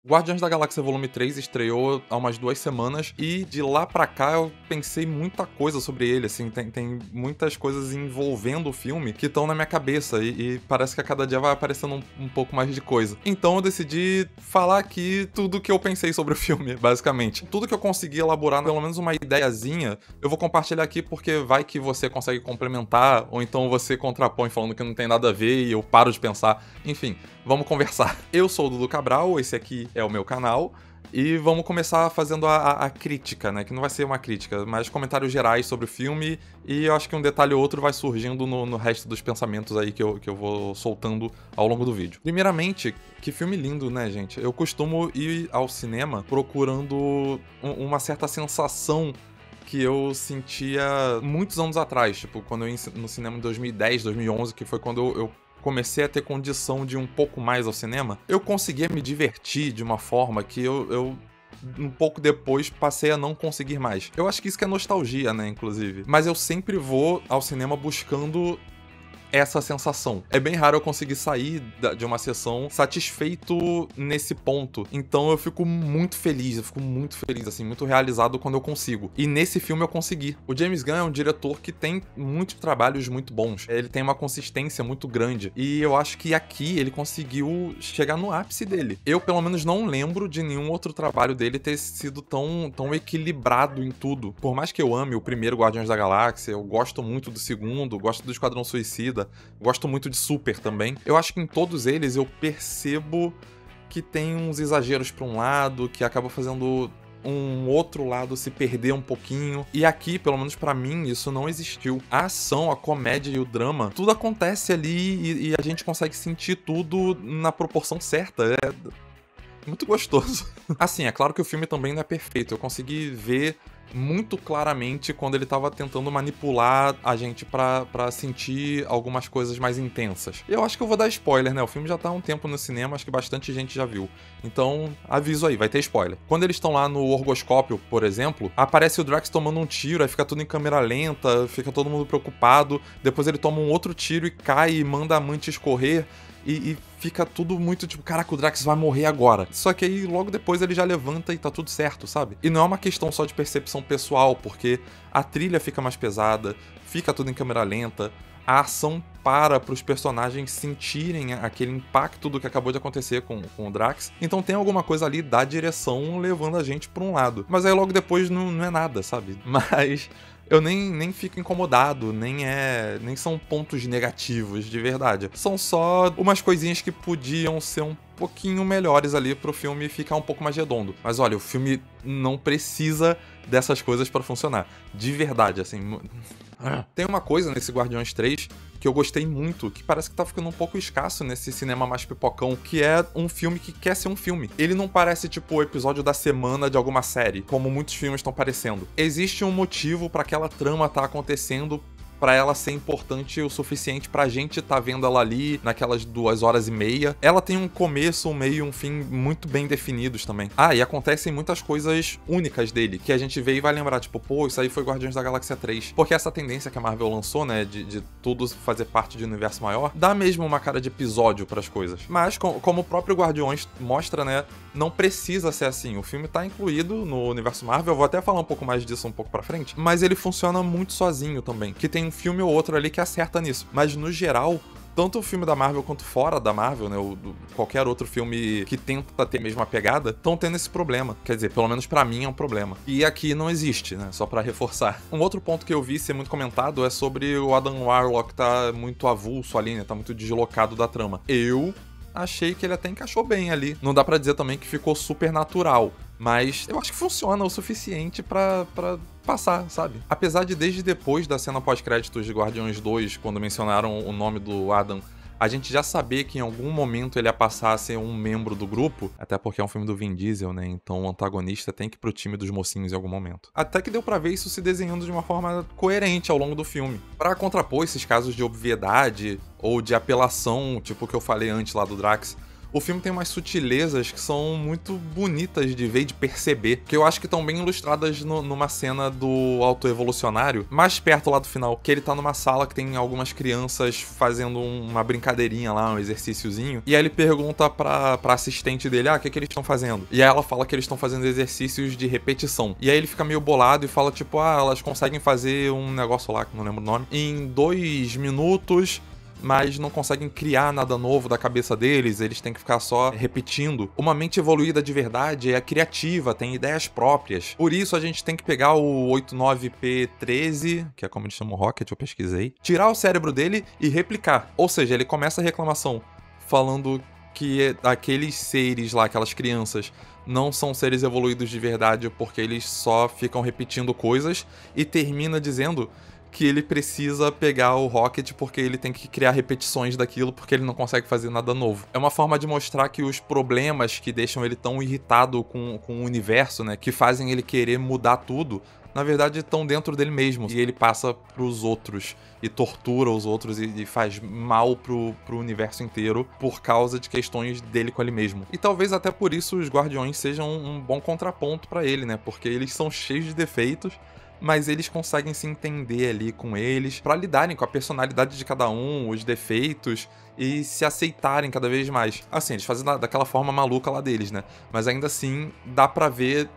Guardiões da Galáxia Volume 3 estreou há umas 2 semanas e de lá pra cá eu pensei muita coisa sobre ele, assim, tem muitas coisas envolvendo o filme que estão na minha cabeça e parece que a cada dia vai aparecendo um pouco mais de coisa. Então eu decidi falar aqui tudo que eu pensei sobre o filme, basicamente. Tudo que eu consegui elaborar, pelo menos uma ideiazinha, eu vou compartilhar aqui porque vai que você consegue complementar ou então você contrapõe falando que não tem nada a ver e eu paro de pensar. Enfim, vamos conversar. Eu sou o Dudu Cabral, esse aqui é o meu canal, e vamos começar fazendo a crítica, né? Que não vai ser uma crítica, mas comentários gerais sobre o filme, e eu acho que um detalhe ou outro vai surgindo no resto dos pensamentos aí que eu vou soltando ao longo do vídeo. Primeiramente, que filme lindo, né, gente? Eu costumo ir ao cinema procurando uma certa sensação que eu sentia muitos anos atrás, tipo, quando eu ia no cinema em 2010, 2011, que foi quando eu comecei a ter condição de ir um pouco mais ao cinema, eu conseguia me divertir de uma forma que eu um pouco depois passei a não conseguir mais. Eu acho que isso que é nostalgia, né, inclusive. Mas eu sempre vou ao cinema buscando essa sensação. É bem raro eu conseguir sair de uma sessão satisfeito nesse ponto. Então eu fico muito feliz, assim, muito realizado quando eu consigo. E nesse filme eu consegui. O James Gunn é um diretor que tem muitos trabalhos muito bons. Ele tem uma consistência muito grande. E eu acho que aqui ele conseguiu chegar no ápice dele. Eu, pelo menos, não lembro de nenhum outro trabalho dele ter sido tão equilibrado em tudo. Por mais que eu ame o primeiro Guardiões da Galáxia, eu gosto muito do segundo, gosto do Esquadrão Suicida, gosto muito de Super também. Eu acho que em todos eles eu percebo que tem uns exageros pra um lado, que acaba fazendo um outro lado se perder um pouquinho. E aqui, pelo menos pra mim, isso não existiu. A ação, a comédia e o drama, tudo acontece ali e a gente consegue sentir tudo na proporção certa. É muito gostoso. Assim, é claro que o filme também não é perfeito. Eu consegui ver muito claramente quando ele tava tentando manipular a gente pra sentir algumas coisas mais intensas. Eu acho que eu vou dar spoiler, né? O filme já tá há um tempo no cinema, acho que bastante gente já viu. Então, aviso aí, vai ter spoiler. Quando eles estão lá no orgoscópio, por exemplo, aparece o Drax tomando um tiro, aí fica tudo em câmera lenta, fica todo mundo preocupado, depois ele toma um outro tiro e cai e manda a Mantis correr. E fica tudo muito tipo, caraca, o Drax vai morrer agora. Só que aí logo depois ele já levanta e tá tudo certo, sabe? E não é uma questão só de percepção pessoal, porque a trilha fica mais pesada, fica tudo em câmera lenta, a ação para os personagens sentirem aquele impacto do que acabou de acontecer com o Drax. Então tem alguma coisa ali da direção levando a gente pra um lado. Mas aí logo depois não é nada, sabe? Mas eu nem fico incomodado, nem são pontos negativos, de verdade. São só umas coisinhas que podiam ser um pouquinho melhores ali pro filme ficar um pouco mais redondo. Mas olha, o filme não precisa dessas coisas pra funcionar. De verdade, assim. Tem uma coisa nesse Guardiões 3 que eu gostei muito, que parece que tá ficando um pouco escasso nesse cinema mais pipocão, que é um filme que quer ser um filme. Ele não parece tipo o episódio da semana de alguma série, como muitos filmes estão parecendo. Existe um motivo pra aquela trama tá acontecendo, pra ela ser importante o suficiente pra gente tá vendo ela ali naquelas 2h30. Ela tem um começo, um meio e um fim muito bem definidos também. Ah, e acontecem muitas coisas únicas dele, que a gente vê e vai lembrar, tipo, pô, isso aí foi Guardiões da Galáxia 3. Porque essa tendência que a Marvel lançou, né, de tudo fazer parte de um universo maior, dá mesmo uma cara de episódio pras coisas. Mas, como o próprio Guardiões mostra, né, não precisa ser assim. O filme tá incluído no universo Marvel, eu vou até falar um pouco mais disso um pouco pra frente, mas ele funciona muito sozinho também, que tem um filme ou outro ali que acerta nisso. Mas, no geral, tanto o filme da Marvel quanto fora da Marvel, né, qualquer outro filme que tenta ter a mesma pegada, estão tendo esse problema. Quer dizer, pelo menos pra mim é um problema. E aqui não existe, né, só pra reforçar. Um outro ponto que eu vi ser muito comentado é sobre o Adam Warlock tá muito avulso ali, né, tá muito deslocado da trama. Eu achei que ele até encaixou bem ali. Não dá pra dizer também que ficou super natural, mas eu acho que funciona o suficiente pra passar, sabe? Apesar de desde depois da cena pós-créditos de Guardiões 2, quando mencionaram o nome do Adam, a gente já saber que em algum momento ele ia passar a ser um membro do grupo, até porque é um filme do Vin Diesel, né? Então o antagonista tem que ir pro time dos mocinhos em algum momento. Até que deu pra ver isso se desenhando de uma forma coerente ao longo do filme. Pra contrapor esses casos de obviedade ou de apelação, tipo o que eu falei antes lá do Drax, o filme tem umas sutilezas que são muito bonitas de ver e de perceber, que eu acho que estão bem ilustradas numa cena do autoevolucionário, mais perto lá do final, que ele tá numa sala que tem algumas crianças fazendo uma brincadeirinha lá, um exercíciozinho, e aí ele pergunta pra assistente dele, o que eles estão fazendo? E aí ela fala que eles estão fazendo exercícios de repetição. E aí ele fica meio bolado e fala tipo, elas conseguem fazer um negócio lá, que eu não lembro o nome, em 2 minutos, mas não conseguem criar nada novo da cabeça deles, eles têm que ficar só repetindo. Uma mente evoluída de verdade é criativa, tem ideias próprias. Por isso a gente tem que pegar o 89P13, que é como eles chamam o Rocket, eu pesquisei, tirar o cérebro dele e replicar. Ou seja, ele começa a reclamação falando que aqueles seres lá, aquelas crianças, não são seres evoluídos de verdade porque eles só ficam repetindo coisas, e termina dizendo que ele precisa pegar o Rocket porque ele tem que criar repetições daquilo porque ele não consegue fazer nada novo. É uma forma de mostrar que os problemas que deixam ele tão irritado com o universo, né, que fazem ele querer mudar tudo, na verdade estão dentro dele mesmo. E ele passa pros outros e tortura os outros e faz mal pro universo inteiro por causa de questões dele com ele mesmo. E talvez até por isso os Guardiões sejam um bom contraponto pra ele, né, porque eles são cheios de defeitos, mas eles conseguem se entender ali com eles, pra lidarem com a personalidade de cada um, os defeitos, e se aceitarem cada vez mais. Assim, eles fazem daquela forma maluca lá deles, né? Mas ainda assim, dá pra ver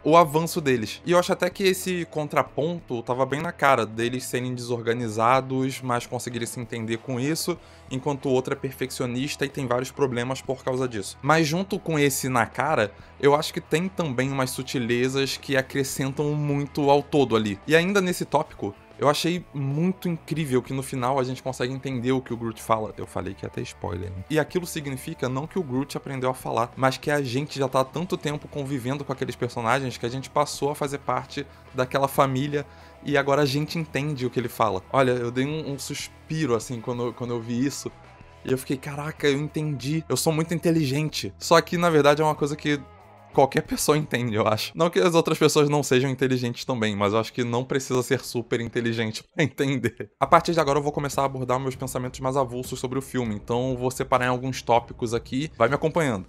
o avanço deles. E eu acho até que esse contraponto tava bem na cara, deles serem desorganizados, mas conseguirem se entender com isso, enquanto o outro é perfeccionista e tem vários problemas por causa disso. Mas junto com esse na cara, eu acho que tem também umas sutilezas que acrescentam muito ao todo ali. E ainda nesse tópico, eu achei muito incrível que no final a gente consegue entender o que o Groot fala. Eu falei que ia ter spoiler, né? E aquilo significa não que o Groot aprendeu a falar, mas que a gente já tá há tanto tempo convivendo com aqueles personagens que a gente passou a fazer parte daquela família e agora a gente entende o que ele fala. Olha, eu dei um suspiro, assim, quando eu vi isso. E eu fiquei, caraca, eu entendi. Eu sou muito inteligente. Só que, na verdade, é uma coisa que qualquer pessoa entende, eu acho. Não que as outras pessoas não sejam inteligentes também, mas eu acho que não precisa ser super inteligente pra entender. A partir de agora eu vou começar a abordar meus pensamentos mais avulsos sobre o filme, então vou separar em alguns tópicos aqui. Vai me acompanhando.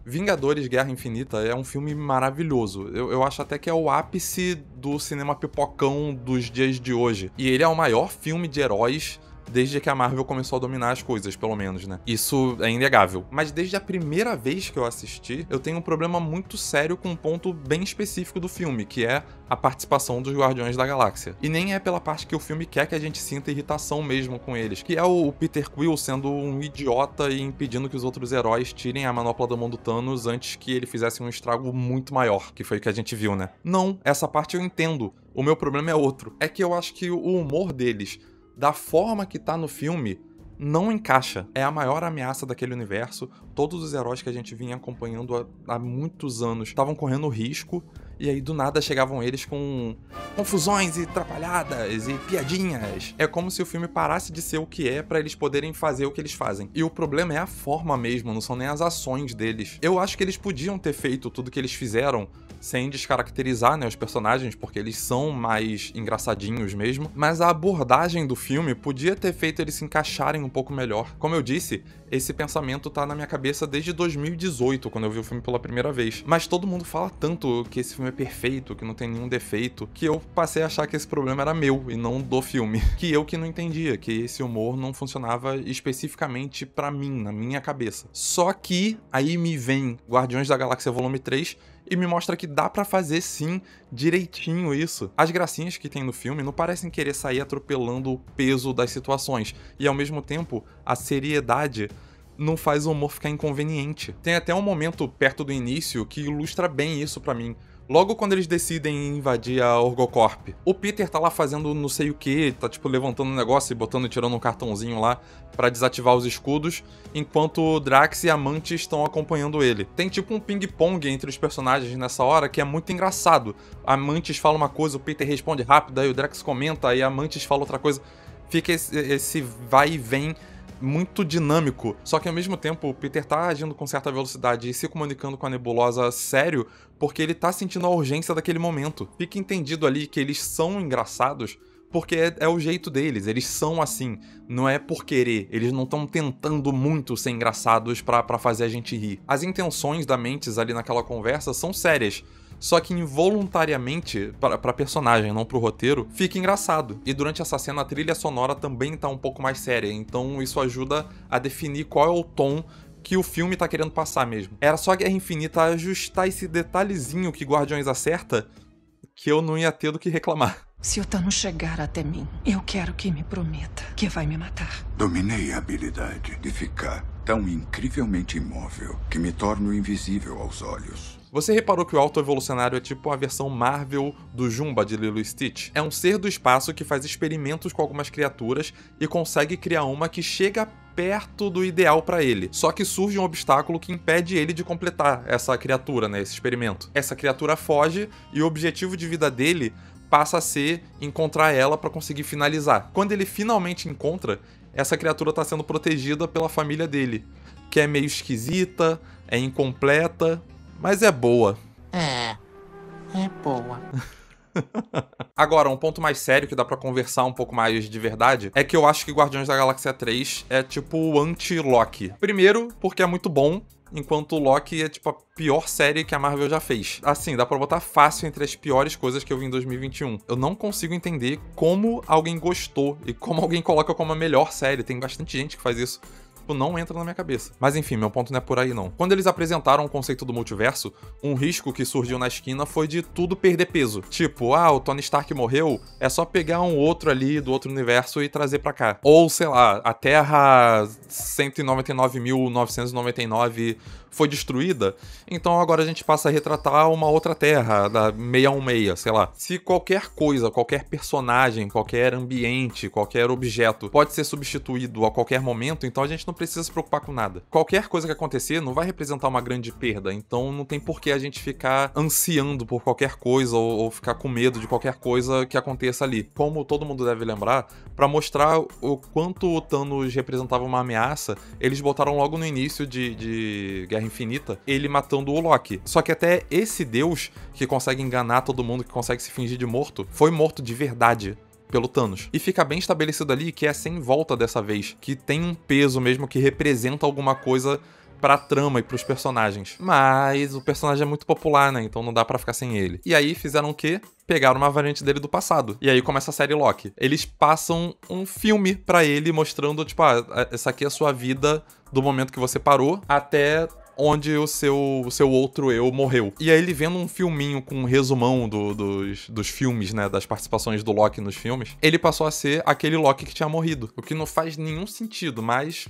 Vingadores Guerra Infinita é um filme maravilhoso. Eu acho até que é o ápice do cinema pipocão dos dias de hoje. E ele é o maior filme de heróis desde que a Marvel começou a dominar as coisas, pelo menos, né? Isso é inegável. Mas desde a primeira vez que eu assisti, eu tenho um problema muito sério com um ponto bem específico do filme, que é a participação dos Guardiões da Galáxia. E nem é pela parte que o filme quer que a gente sinta irritação mesmo com eles, que é o Peter Quill sendo um idiota e impedindo que os outros heróis tirem a manopla da mão do Thanos antes que ele fizesse um estrago muito maior, que foi o que a gente viu, né? Não, essa parte eu entendo. O meu problema é outro. É que eu acho que o humor deles, da forma que tá no filme, não encaixa. É a maior ameaça daquele universo. Todos os heróis que a gente vinha acompanhando há muitos anos estavam correndo risco, e aí do nada chegavam eles com confusões e atrapalhadas e piadinhas. É como se o filme parasse de ser o que é pra eles poderem fazer o que eles fazem. E o problema é a forma mesmo, não são nem as ações deles. Eu acho que eles podiam ter feito tudo que eles fizeram sem descaracterizar, né, os personagens, porque eles são mais engraçadinhos mesmo, mas a abordagem do filme podia ter feito eles se encaixarem um pouco melhor. Como eu disse, esse pensamento tá na minha cabeça desde 2018, quando eu vi o filme pela primeira vez. Mas todo mundo fala tanto que esse filme é perfeito, que não tem nenhum defeito, que eu passei a achar que esse problema era meu e não do filme. Que eu que não entendia, que esse humor não funcionava especificamente pra mim, na minha cabeça. Só que aí me vem Guardiões da Galáxia Volume 3 e me mostra que dá pra fazer sim direitinho isso. As gracinhas que tem no filme não parecem querer sair atropelando o peso das situações, e ao mesmo tempo a seriedade não faz o humor ficar inconveniente. Tem até um momento perto do início que ilustra bem isso pra mim. Logo quando eles decidem invadir a Orgocorp, o Peter tá lá fazendo não sei o que, tá tipo levantando um negócio e botando e tirando um cartãozinho lá pra desativar os escudos, enquanto o Drax e a Mantis estão acompanhando ele. Tem tipo um ping-pong entre os personagens nessa hora que é muito engraçado. A Mantis fala uma coisa, o Peter responde rápido, aí o Drax comenta, aí a Mantis fala outra coisa. Fica esse vai e vem muito dinâmico, só que ao mesmo tempo o Peter tá agindo com certa velocidade e se comunicando com a Nebulosa sério, porque ele tá sentindo a urgência daquele momento. Fica entendido ali que eles são engraçados porque é o jeito deles, eles são assim, não é por querer, eles não estão tentando muito ser engraçados pra fazer a gente rir. As intenções da Mentes ali naquela conversa são sérias, só que involuntariamente, pra personagem, não pro roteiro, fica engraçado. E durante essa cena a trilha sonora também tá um pouco mais séria, então isso ajuda a definir qual é o tom que o filme tá querendo passar mesmo. Era só Guerra Infinita ajustar esse detalhezinho que Guardiões acerta, que eu não ia ter do que reclamar. Se o Thanos chegar até mim, eu quero que me prometa que vai me matar. Dominei a habilidade de ficar tão incrivelmente imóvel que me torno invisível aos olhos. Você reparou que o Auto-Evolucionário é tipo a versão Marvel do Jumba de Lilo e Stitch? É um ser do espaço que faz experimentos com algumas criaturas e consegue criar uma que chega perto do ideal pra ele. Só que surge um obstáculo que impede ele de completar essa criatura, né, esse experimento. Essa criatura foge e o objetivo de vida dele passa a ser encontrar ela pra conseguir finalizar. Quando ele finalmente encontra, essa criatura tá sendo protegida pela família dele, que é meio esquisita, é incompleta, mas é boa. É boa. Agora, um ponto mais sério que dá pra conversar um pouco mais de verdade é que eu acho que Guardiões da Galáxia 3 é tipo o anti-Loki. Primeiro, porque é muito bom, enquanto o Loki é tipo a pior série que a Marvel já fez. Assim, dá pra botar fácil entre as piores coisas que eu vi em 2021. Eu não consigo entender como alguém gostou e como alguém coloca como a melhor série. Tem bastante gente que faz isso. Não entra na minha cabeça. Mas enfim, meu ponto não é por aí não. Quando eles apresentaram o conceito do multiverso, um risco que surgiu na esquina foi de tudo perder peso. Tipo, o Tony Stark morreu, é só pegar um outro ali do outro universo e trazer pra cá. Ou, sei lá, a Terra 199.999 foi destruída, então agora a gente passa a retratar uma outra Terra, da 616, sei lá. Se qualquer coisa, qualquer personagem, qualquer ambiente, qualquer objeto pode ser substituído a qualquer momento, então a gente não precisa se preocupar com nada. Qualquer coisa que acontecer não vai representar uma grande perda, então não tem por que a gente ficar ansiando por qualquer coisa ou ficar com medo de qualquer coisa que aconteça ali. Como todo mundo deve lembrar, pra mostrar o quanto o Thanos representava uma ameaça, eles botaram logo no início de Guerra Infinita ele matando o Loki. Só que até esse deus que consegue enganar todo mundo, que consegue se fingir de morto, foi morto de verdade pelo Thanos. E fica bem estabelecido ali que é sem volta dessa vez, que tem um peso mesmo que representa alguma coisa pra trama e pros personagens. Mas o personagem é muito popular, né? Então não dá pra ficar sem ele. E aí fizeram o quê? Pegaram uma variante dele do passado. E aí começa a série Loki. Eles passam um filme pra ele mostrando, tipo, essa aqui é a sua vida do momento que você parou até onde o seu outro eu morreu. E aí ele vendo um filminho com um resumão dos filmes, né, das participações do Loki nos filmes, ele passou a ser aquele Loki que tinha morrido. O que não faz nenhum sentido, mas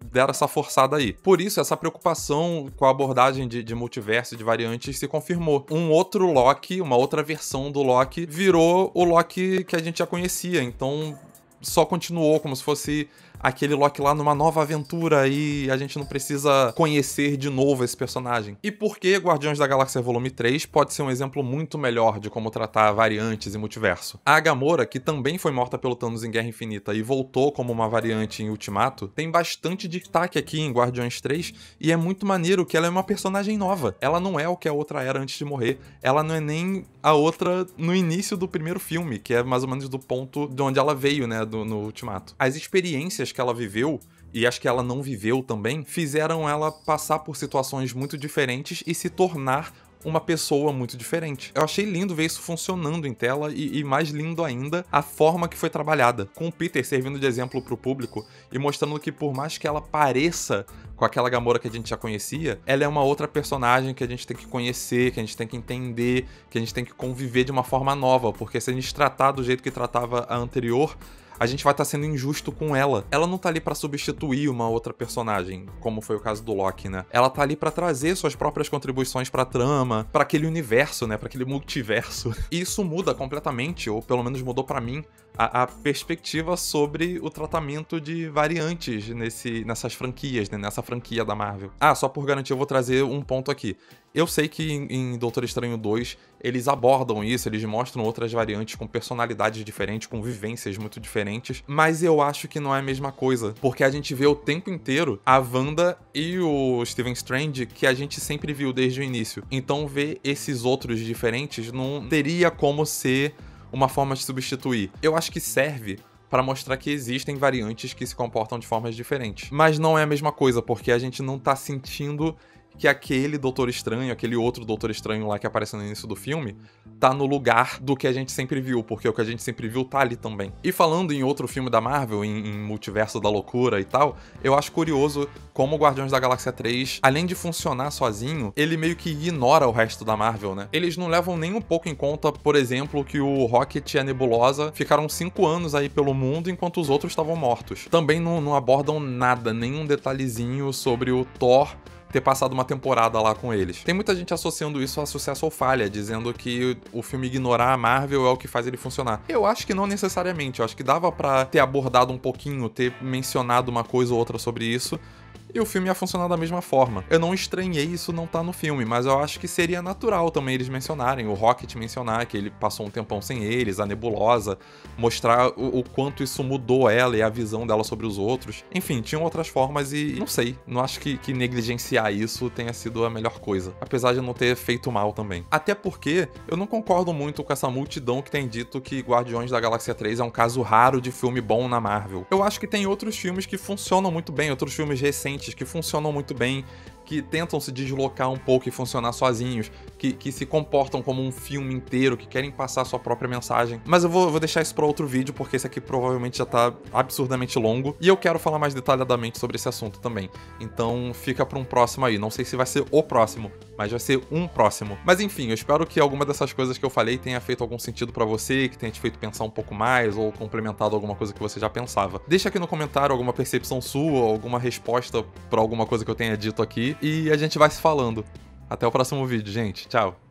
deram essa forçada aí. Por isso, essa preocupação com a abordagem de multiverso e de variantes se confirmou. Um outro Loki, uma outra versão do Loki, virou o Loki que a gente já conhecia. Então, só continuou como se fosse aquele Loki lá numa nova aventura e a gente não precisa conhecer de novo esse personagem. E por que Guardiões da Galáxia Volume 3 pode ser um exemplo muito melhor de como tratar variantes e multiverso. A Gamora, que também foi morta pelo Thanos em Guerra Infinita e voltou como uma variante em Ultimato, tem bastante destaque aqui em Guardiões 3 e é muito maneiro que ela é uma personagem nova. Ela não é o que a outra era antes de morrer. Ela não é nem a outra no início do primeiro filme, que é mais ou menos do ponto de onde ela veio, né, no Ultimato. As experiências que ela viveu, e acho que ela não viveu também, fizeram ela passar por situações muito diferentes e se tornar uma pessoa muito diferente. Eu achei lindo ver isso funcionando em tela e mais lindo ainda a forma que foi trabalhada, com o Peter servindo de exemplo pro público e mostrando que por mais que ela pareça com aquela Gamora que a gente já conhecia, ela é uma outra personagem que a gente tem que conhecer, que a gente tem que entender, que a gente tem que conviver de uma forma nova, porque se a gente tratar do jeito que tratava a anterior, a gente vai estar sendo injusto com ela. Ela não tá ali pra substituir uma outra personagem, como foi o caso do Loki, né? Ela tá ali pra trazer suas próprias contribuições pra trama, pra aquele universo, né? Pra aquele multiverso. E isso muda completamente, ou pelo menos mudou pra mim, a perspectiva sobre o tratamento de variantes nessas franquias, né? Nessa franquia da Marvel. Só por garantia eu vou trazer um ponto aqui. Eu sei que em Doutor Estranho 2 eles abordam isso, eles mostram outras variantes com personalidades diferentes, com vivências muito diferentes, mas eu acho que não é a mesma coisa, porque a gente vê o tempo inteiro a Wanda e o Stephen Strange que a gente sempre viu desde o início. Então ver esses outros diferentes não teria como ser uma forma de substituir. Eu acho que serve para mostrar que existem variantes que se comportam de formas diferentes. Mas não é a mesma coisa, porque a gente não tá sentindo que aquele Doutor Estranho, aquele outro Doutor Estranho lá que aparece no início do filme, tá no lugar do que a gente sempre viu, porque o que a gente sempre viu tá ali também. E falando em outro filme da Marvel, em Multiverso da Loucura e tal, eu acho curioso como o Guardiões da Galáxia 3, além de funcionar sozinho, ele meio que ignora o resto da Marvel, né? Eles não levam nem um pouco em conta, por exemplo, que o Rocket e a Nebulosa ficaram 5 anos aí pelo mundo enquanto os outros estavam mortos. Também não abordam nada, nenhum detalhezinho sobre o Thor ter passado uma temporada lá com eles. Tem muita gente associando isso a sucesso ou falha, dizendo que o filme ignorar a Marvel é o que faz ele funcionar. Eu acho que não necessariamente, eu acho que dava pra ter abordado um pouquinho, ter mencionado uma coisa ou outra sobre isso, e o filme ia funcionar da mesma forma. Eu não estranhei isso não tá no filme, mas eu acho que seria natural também eles mencionarem, o Rocket mencionar que ele passou um tempão sem eles, a Nebulosa, mostrar o quanto isso mudou ela e a visão dela sobre os outros. Enfim, tinham outras formas e não sei, não acho que negligenciar isso tenha sido a melhor coisa, apesar de não ter feito mal também. Até porque eu não concordo muito com essa multidão que tem dito que Guardiões da Galáxia 3 é um caso raro de filme bom na Marvel. Eu acho que tem outros filmes que funcionam muito bem, outros filmes recentes que funcionam muito bem, que tentam se deslocar um pouco e funcionar sozinhos, que se comportam como um filme inteiro, que querem passar sua própria mensagem. Mas eu vou deixar isso pra outro vídeo, porque esse aqui provavelmente já tá absurdamente longo, e eu quero falar mais detalhadamente sobre esse assunto também. Então fica pra um próximo aí. Não sei se vai ser o próximo, mas vai ser um próximo. Mas enfim, eu espero que alguma dessas coisas que eu falei tenha feito algum sentido pra você, que tenha te feito pensar um pouco mais, ou complementado alguma coisa que você já pensava. Deixa aqui no comentário alguma percepção sua, alguma resposta pra alguma coisa que eu tenha dito aqui, e a gente vai se falando. Até o próximo vídeo, gente. Tchau!